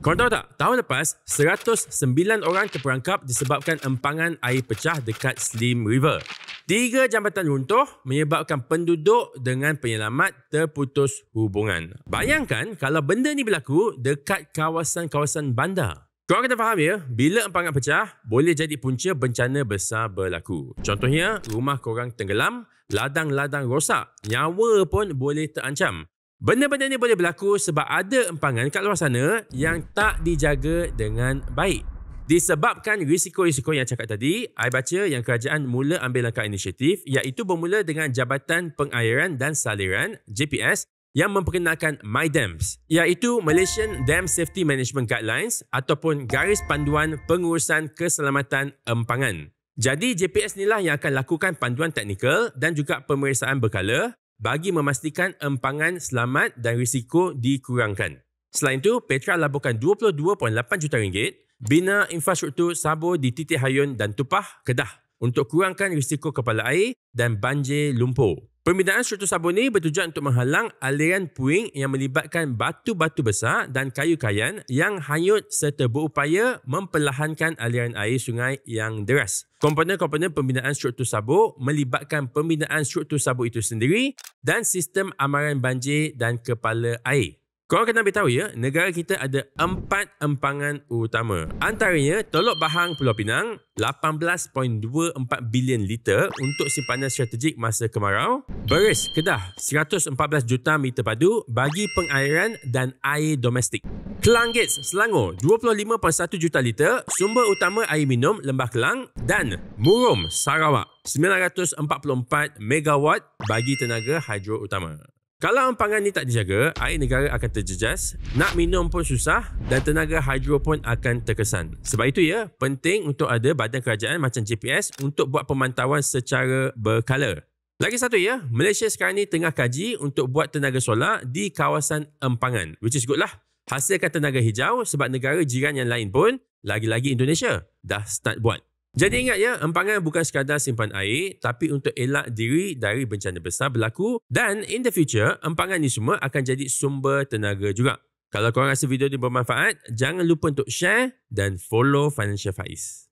Korang tahu tak, tahun lepas 109 orang terperangkap disebabkan empangan air pecah dekat Slim River. 3 jambatan runtuh menyebabkan penduduk dengan penyelamat terputus hubungan. Bayangkan kalau benda ni berlaku dekat kawasan-kawasan bandar. Korang kena faham ya, bila empangan pecah, boleh jadi punca bencana besar berlaku. Contohnya, rumah korang tenggelam, ladang-ladang rosak, nyawa pun boleh terancam. Benda-benda ni boleh berlaku sebab ada empangan kat luar sana yang tak dijaga dengan baik. Disebabkan risiko-risiko yang cakap tadi, I baca yang kerajaan mula ambil langkah inisiatif iaitu bermula dengan Jabatan Pengairan dan Saliran JPS yang memperkenalkan MyDams, iaitu Malaysian Dam Safety Management Guidelines ataupun Garis Panduan Pengurusan Keselamatan Empangan. Jadi JPS inilah yang akan lakukan panduan teknikal dan juga pemeriksaan berkala bagi memastikan empangan selamat dan risiko dikurangkan. Selain itu, Petra laburkan RM22.8 juta bina infrastruktur sabur di Titik Hayun dan Tupah, Kedah untuk kurangkan risiko kepala air dan banjir lumpur. Pembinaan struktur sabur ini bertujuan untuk menghalang aliran puing yang melibatkan batu-batu besar dan kayu kayan yang hanyut serta berupaya memperlahankan aliran air sungai yang deras. Komponen-komponen pembinaan struktur sabur melibatkan pembinaan struktur sabur itu sendiri dan sistem amaran banjir dan kepala air. Korang kena beritahu ya, negara kita ada 4 empangan utama. Antaranya, Teluk Bahang Pulau Pinang, 18.24 bilion liter untuk simpanan strategik masa kemarau. Beris, Kedah, 114 juta meter padu bagi pengairan dan air domestik. Klang Gates, Selangor, 25.1 juta liter sumber utama air minum Lembah Kelang. Dan Murum, Sarawak, 944 megawatt bagi tenaga hidro utama. Kalau empangan ni tak dijaga, air negara akan terjejas, nak minum pun susah dan tenaga hidro pun akan terkesan. Sebab itu ya, penting untuk ada badan kerajaan macam JPS untuk buat pemantauan secara berkala. Lagi satu ya, Malaysia sekarang ni tengah kaji untuk buat tenaga solar di kawasan empangan, which is good lah. Hasilkan tenaga hijau sebab negara jiran yang lain pun, lagi-lagi Indonesia, dah start buat. Jadi ingat ya, empangan bukan sekadar simpan air, tapi untuk elak diri dari bencana besar berlaku dan in the future, empangan ni semua akan jadi sumber tenaga juga. Kalau korang rasa video ni bermanfaat, jangan lupa untuk share dan follow Financial Faiz.